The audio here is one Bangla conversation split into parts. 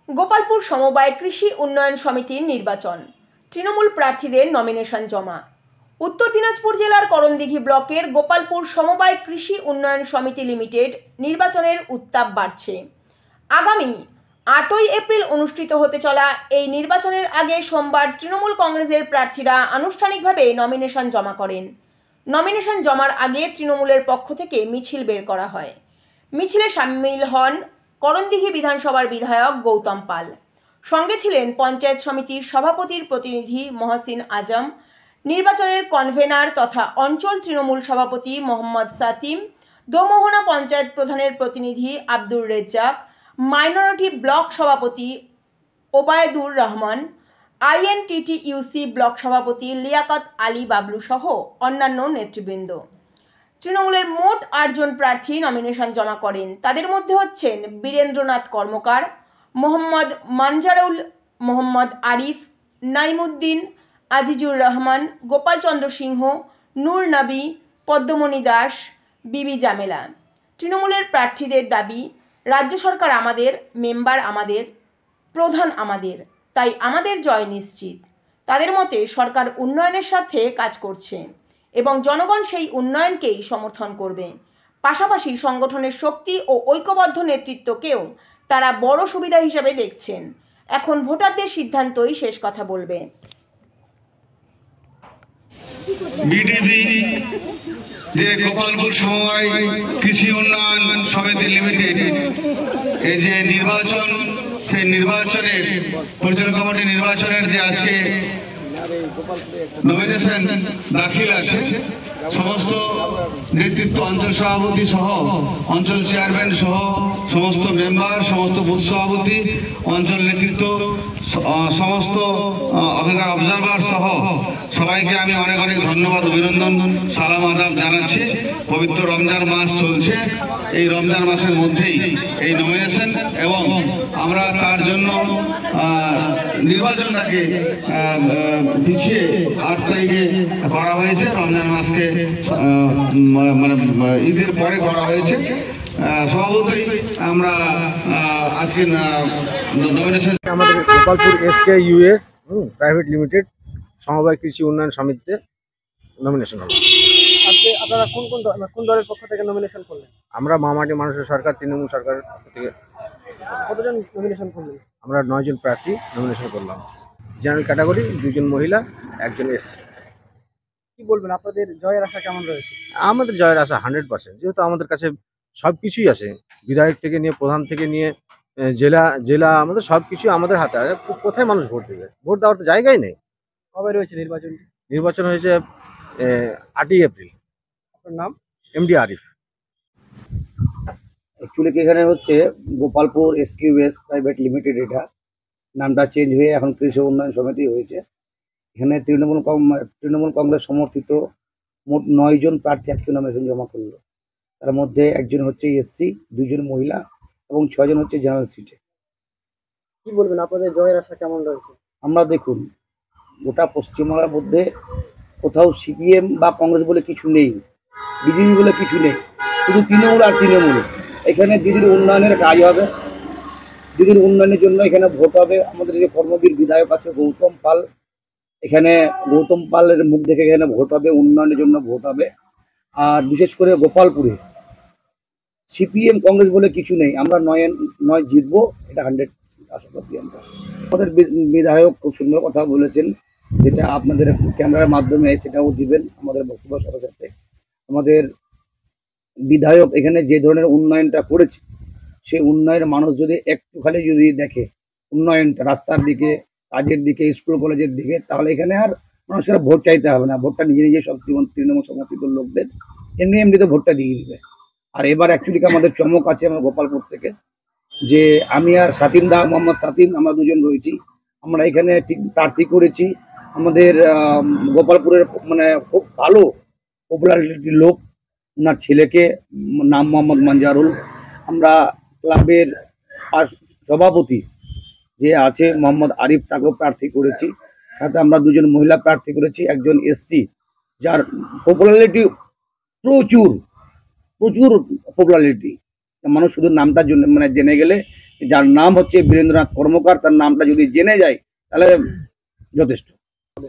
গোপালপুর সমবায় কৃষি উন্নয়ন সমিতির নির্বাচন, তৃণমূল প্রার্থীদের নমিনেশন জমা। উত্তর দিনাজপুর জেলার করণদিঘি ব্লকের গোপালপুর সমবায় কৃষি উন্নয়ন সমিতি লিমিটেড নির্বাচনের উত্তাপ বাড়ছে। আগামী 8ই এপ্রিল অনুষ্ঠিত হতে চলা এই নির্বাচনের আগে সোমবার তৃণমূল কংগ্রেসের প্রার্থীরা আনুষ্ঠানিকভাবে নমিনেশন জমা করেন। নমিনেশন জমার আগে তৃণমূলের পক্ষ থেকে মিছিল বের করা হয়। মিছিলে সামিল হন করণদিঘি বিধানসভার বিধায়ক গৌতম পাল। সঙ্গে ছিলেন পঞ্চায়েত সমিতির সভাপতির প্রতিনিধি মহসিন আজম, নির্বাচনের কনভেনার তথা অঞ্চল তৃণমূল সভাপতি মোহাম্মদ সাতিম, দোমোহনা পঞ্চায়েত প্রধানের প্রতিনিধি আব্দুর রেজ্জাক, মাইনরিটি ব্লক সভাপতি ওবায়দুর রহমান, INTTUC ব্লক সভাপতি লিয়াকত আলী বাবলু সহ অন্যান্য নেতৃবৃন্দ। তৃণমূলের মোট 8 জন প্রার্থী নমিনেশন জমা করেন। তাদের মধ্যে হচ্ছেন বীরেন্দ্রনাথ কর্মকার, মোহাম্মদ মানজারুল, মোহাম্মদ আরিফ, নাইমুদ্দিন, আজিজুর রহমান, গোপাল চন্দ্র সিংহ, নূর নবী, পদ্মমণি দাস, বিবি জামেলা। তৃণমূলের প্রার্থীদের দাবি, রাজ্য সরকার আমাদের, মেম্বার আমাদের, প্রধান আমাদের, তাই আমাদের জয় নিশ্চিত। তাদের মতে সরকার উন্নয়নের স্বার্থে কাজ করছে এবং জনগণ সেই উন্নয়নকেই সমর্থন করবে। পাশাপাশি সংগঠনের শক্তি ও ঐক্যবদ্ধ নেতৃত্বকেও তারা বড় সুবিধা হিসেবে দেখছেন। এখন ভোটারদের সিদ্ধান্তই শেষ কথা বলবে। বিডিপি যে গোপালপুর সমবায় কৃষি উন্নয়ন সমিতি লিমিটেড এই যে নির্বাচন, সেই নির্বাচনের পরিচালনা কমিটি নির্বাচনের যে আজকে নমিনেশন দাখিল আছে, সমস্ত নেতৃত্ব, অঞ্চল সভাপতি সহ অঞ্চল চেয়ারম্যান সহ সমস্ত মেম্বার, সমস্ত বুথ সভাপতি, অঞ্চল নেতৃত্ব, সমস্ত ওখানকার অবজারভার সহ সবাইকে আমি অনেক অনেক ধন্যবাদ, অভিনন্দন, সালাম আদাব জানাচ্ছি। পবিত্র রমজান মাস চলছে, এই রমজান মাসের মধ্যেই এই নমিনেশন এবং আমরা তার জন্য নির্বাচনটাকে পিছিয়ে 8 তারিখে করা হয়েছে। রমজান মাসকে মানে ঈদের পরে করা হয়েছে। স্বভাবতই আমরা আজকে নমিনেশন আমাদের গোপালপুর SKUS প্রাইভেট লিমিটেড সমবায় কৃষি উন্নয়ন সমিতিতে নমিনেশন হলো। আজকে আপনারা কোন দলের পক্ষ থেকে নমিনেশন করলেন? আমরা মামাটি মানুষের সরকার তৃণমূল সরকারের পক্ষ থেকে। কতজন নমিনেশন করলেন? আমরা 9 জন প্রার্থী নমিনেশন করলাম। জেনারেল ক্যাটাগরি 2 জন মহিলা, 1 জন SC। কি বলবেন, আপনাদের জয়ের আশা কেমন রয়েছে? আমাদের জয়ের আশা 100%, যেহেতু আমাদের কাছে সব কিছুই আছে, বিধায়ক থেকে নিয়ে প্রধান থেকে নিয়ে জেলা আমাদের সব কিছুই আমাদের হাতে আছে। কোথায় মানুষ ভোট দেবে? ভোট দেওয়ার তো জায়গাই নেই। কবে রয়েছে নির্বাচনটি? নির্বাচন হয়েছে 8ই এপ্রিল। আপনার নাম? MD আরিফ। অ্যাকচুয়ালি এখানে হচ্ছে গোপালপুর SKUS প্রাইভেট লিমিটেড, এটা নামটা চেঞ্জ হয়ে এখন কৃষি উন্নয়ন সমিতি হয়েছে। এখানে তৃণমূল কংগ্রেস সমর্থিত মোট 9 জন প্রার্থী আজকে নমিনেশন জমা করলো। তার মধ্যে 1 জন হচ্ছে SC, 2 জন মহিলা এবং 6 জন হচ্ছে জেনারেল সিটে। কি বলবেন, আপনাদের জয়ের আশা কেমন রয়েছে? আমরা দেখুন, গোটা পশ্চিমবাংলার মধ্যে কোথাও CPM বা কংগ্রেস বলে কিছু নেই, বিজেপি বলে কিছু নেই, শুধু তৃণমূল আর তৃণমূল। এখানে দিদির উন্নয়নের কাজ হবে, দিদির উন্নয়নের জন্য এখানে ভোট হবে। আমাদের যে কর্মবীর বিধায়ক আছে গৌতম পাল, এখানে গৌতম পালের মুখ দেখে এখানে ভোট হবে, উন্নয়নের জন্য ভোট হবে। আর বিশেষ করে গোপালপুরে CPM কংগ্রেস বলে কিছু নেই, আমরা 9 জিতবো, এটা 100% আশা করছি আমরা। আমাদের বিধায়ক খুব সুন্দর কথা বলেছেন, যেটা আপনাদের ক্যামেরার মাধ্যমে সেটাও দিবেন আমাদের বক্তব্য সাথে সাথে। আমাদের বিধায়ক এখানে যে ধরনের উন্নয়নটা করেছে, সেই উন্নয়নের মানুষ যদি একটুখানি যদি দেখে উন্নয়নটা, রাস্তার দিকে, কাজের দিকে, স্কুল কলেজের দিকে, তাহলে এখানে আর মানুষের ভোট চাইতে হবে না। ভোটটা নিজে নিজে সব তৃণমূল সমর্থিত লোকদের এমনিতে ভোটটা দিয়ে দিবে। আর এবার অ্যাকচুয়ালি আমাদের চমক আছে আমার গোপালপুর থেকে, যে আমি আর সাতিম দা, মোহাম্মদ সাতিম, আমরা 2 জন রয়েছি। আমরা এখানে ঠিক প্রার্থী করেছি। আমাদের গোপালপুরের মানে খুব ভালো পপুলারিটির লোক, ওনার ছেলেকে, নাম মোহাম্মদ মানজারুল। আমরা ক্লাবের সভাপতি যে আছে মোহাম্মদ আরিফ, তাকেও প্রার্থী করেছি। সাথে আমরা 2 জন মহিলা প্রার্থী করেছি, 1 জন SC, যার পপুলারিটি প্রচুর পপুলারিটি। মানুষ শুধু নামটার জন্য মানে জেনে গেলে যার নাম হচ্ছে বীরেন্দ্রনাথ কর্মকার, তার নামটা যদি জেনে যায় তাহলে যথেষ্ট।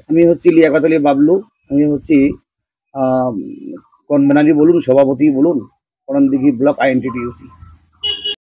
আমি হচ্ছি লিয়াকত আলী বাবলু, আমি হচ্ছি কনভেনারই বলুন, সভাপতি বলুন, করণদিঘি ব্লক INTTUC।